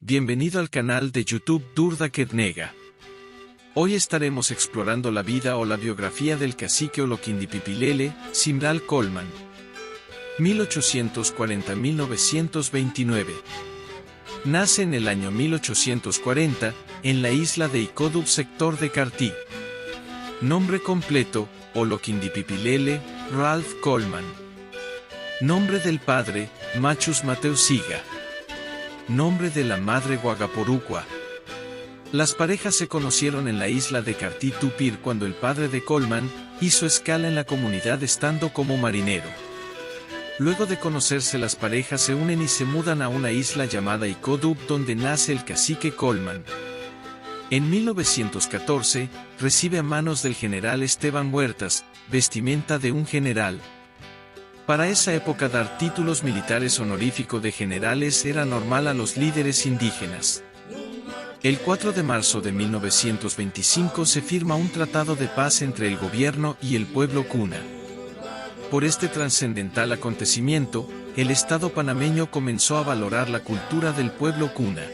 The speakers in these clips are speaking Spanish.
Bienvenido al canal de YouTube Durda Ketnega. Hoy estaremos explorando la vida o la biografía del cacique Oloquindipipilele, Simral Colman. 1840-1929. Nace en el año 1840, en la isla de Icodub, sector de Cartí. Nombre completo, Oloquindipipilele, Ralph Colman. Nombre del padre, Machus Mateusiga. Nombre de la madre, Guagaporucua. Las parejas se conocieron en la isla de Cartí Tupir cuando el padre de Colman hizo escala en la comunidad estando como marinero. Luego de conocerse, las parejas se unen y se mudan a una isla llamada Icodub, donde nace el cacique Colman. En 1914, recibe a manos del general Esteban Huertas, vestimenta de un general. Para esa época, dar títulos militares honoríficos de generales era normal a los líderes indígenas. El 4 de marzo de 1925 se firma un tratado de paz entre el gobierno y el pueblo Kuna. Por este trascendental acontecimiento, el Estado panameño comenzó a valorar la cultura del pueblo Kuna.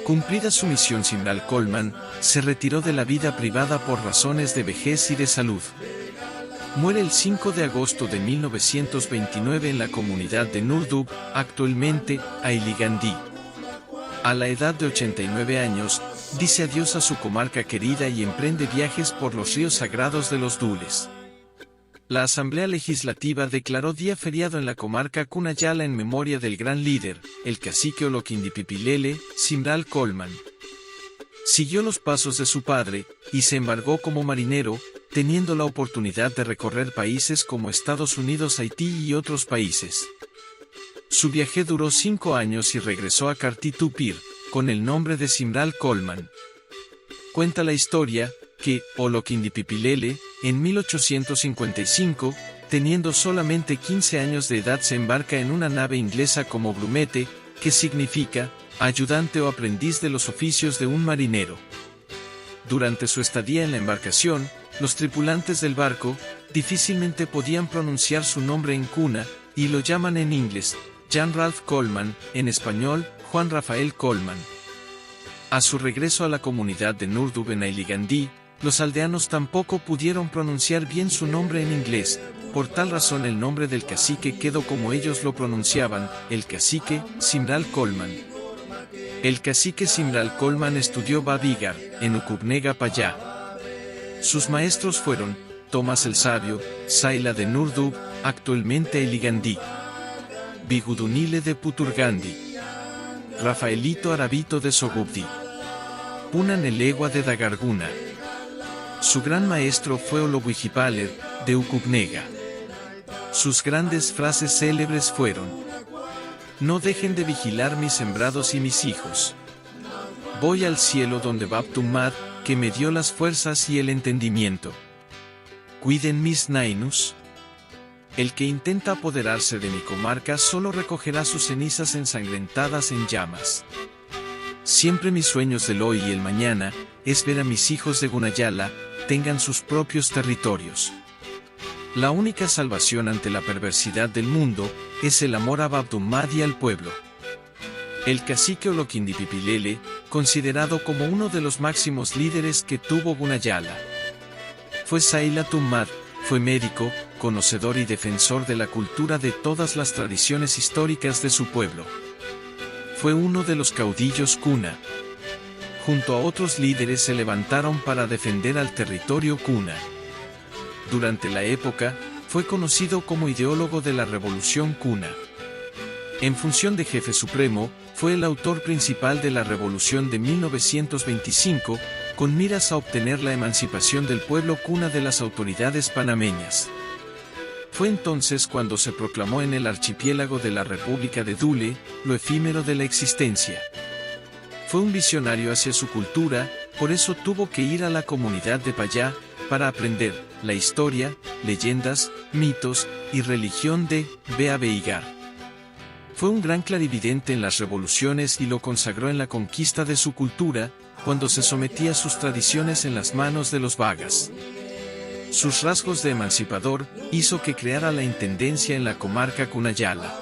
Cumplida su misión, Simral Colman se retiró de la vida privada por razones de vejez y de salud. Muere el 5 de agosto de 1929 en la comunidad de Nurdub, actualmente Ailigandí. A la edad de 89 años, dice adiós a su comarca querida y emprende viajes por los ríos sagrados de los Dules. La Asamblea Legislativa declaró día feriado en la comarca Cunayala en memoria del gran líder, el cacique Oloquindipipilele, Simral Colman. Siguió los pasos de su padre, y se embarcó como marinero, teniendo la oportunidad de recorrer países como Estados Unidos, Haití y otros países. Su viaje duró 5 años y regresó a Cartí Tupir, con el nombre de Simral Colman. Cuenta la historia, que Oloquindipipilele, en 1855, teniendo solamente 15 años de edad, se embarca en una nave inglesa como brumete, que significa ayudante o aprendiz de los oficios de un marinero. Durante su estadía en la embarcación, los tripulantes del barco difícilmente podían pronunciar su nombre en Kuna, y lo llaman en inglés Jan Ralph Colman, en español Juan Rafael Colman. A su regreso a la comunidad de Nurdub en Ailigandí, los aldeanos tampoco pudieron pronunciar bien su nombre en inglés. Por tal razón el nombre del cacique quedó como ellos lo pronunciaban, el cacique Simral Colman. El cacique Simral Colman estudió Babigar, en Ucubnega Payá. Sus maestros fueron Tomás el Sabio, Saila de Nurdub, actualmente Ailigandí; Bigudunile de Puturgandi; Rafaelito Arabito de Sogubdi; Punan Elegua de Dagarguna. Su gran maestro fue Olobuijipaler, de Ucubnega. Sus grandes frases célebres fueron: no dejen de vigilar mis sembrados y mis hijos. Voy al cielo donde Baptumad, que me dio las fuerzas y el entendimiento. Cuiden mis nainus. El que intenta apoderarse de mi comarca solo recogerá sus cenizas ensangrentadas en llamas. Siempre mis sueños del hoy y el mañana es ver a mis hijos de Gunayala tengan sus propios territorios. La única salvación ante la perversidad del mundo es el amor a Baptumad y al pueblo. El cacique Oloquindipipilele, considerado como uno de los máximos líderes que tuvo Gunayala. Fue Saila Tumad, fue médico, conocedor y defensor de la cultura de todas las tradiciones históricas de su pueblo. Fue uno de los caudillos Kuna. Junto a otros líderes se levantaron para defender al territorio Kuna. Durante la época, fue conocido como ideólogo de la Revolución Kuna. En función de jefe supremo, fue el autor principal de la Revolución de 1925, con miras a obtener la emancipación del pueblo Kuna de las autoridades panameñas. Fue entonces cuando se proclamó en el archipiélago de la República de Dule, lo efímero de la existencia. Fue un visionario hacia su cultura, por eso tuvo que ir a la comunidad de Payá, para aprender la historia, leyendas, mitos y religión de Beabeigar. Fue un gran clarividente en las revoluciones y lo consagró en la conquista de su cultura, cuando se sometía sus tradiciones en las manos de los vagas. Sus rasgos de emancipador hizo que creara la intendencia en la comarca Cunayala.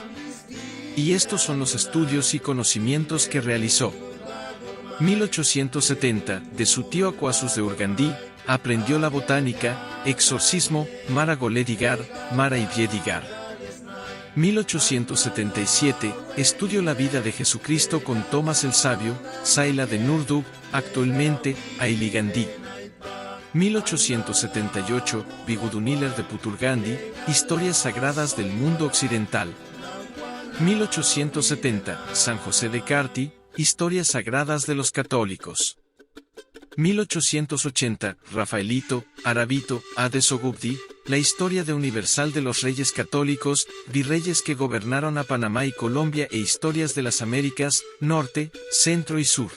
Y estos son los estudios y conocimientos que realizó. 1870, de su tío Acuasus de Urgandí, aprendió la botánica, exorcismo, Mara Goledigar, Mara Idiedigar. 1877, estudió la vida de Jesucristo con Tomás el Sabio, Saila de Nurdug, actualmente, Ailigandí. 1878, Biguduniler de Puturgandi, Historias Sagradas del Mundo Occidental. 1870, San José de Carti, Historias Sagradas de los Católicos. 1880, Rafaelito, Arabito, Adesogubdi, La Historia de Universal de los Reyes Católicos, Virreyes que gobernaron a Panamá y Colombia e Historias de las Américas, Norte, Centro y Sur.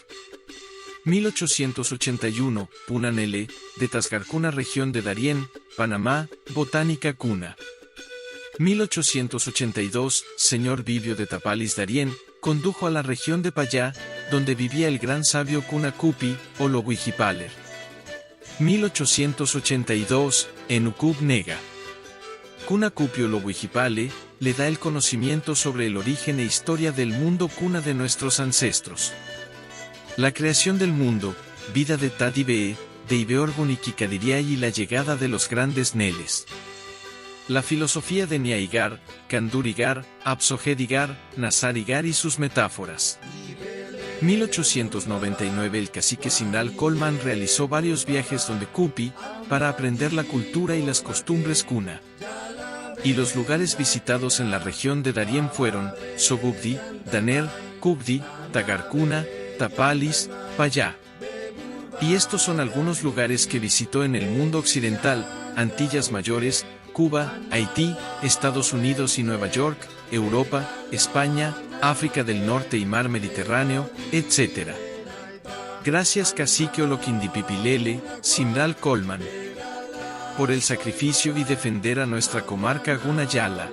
1881, Punanele, de Tasgarcuna región de Darién, Panamá, Botánica Cuna. 1882, Señor Vivio de Tapalis Darién, condujo a la región de Payá, donde vivía el gran sabio Cuna Cupi, o Loguijipaler. 1882, en Ucub Nega. Cuna Cupi o Loguijipale, le da el conocimiento sobre el origen e historia del mundo cuna de nuestros ancestros. La creación del mundo, vida de Tadibee, de Ibeorgun y Kikadiriay y la llegada de los grandes Neles. La filosofía de Niaigar, Kandurigar, Absogedigar, Nazarigar y sus metáforas. 1899 el cacique Simral Colman realizó varios viajes donde Cupi, para aprender la cultura y las costumbres cuna. Y los lugares visitados en la región de Darién fueron, Sogubdi, Daner, Cubdi, Tagarcuna, Tapalis, Payá. Y estos son algunos lugares que visitó en el mundo occidental, Antillas Mayores, Cuba, Haití, Estados Unidos y Nueva York, Europa, España, África del Norte y Mar Mediterráneo, etc. Gracias Cacique Oloquindipipilele, Simral Colman, por el sacrificio y defender a nuestra comarca Gunayala.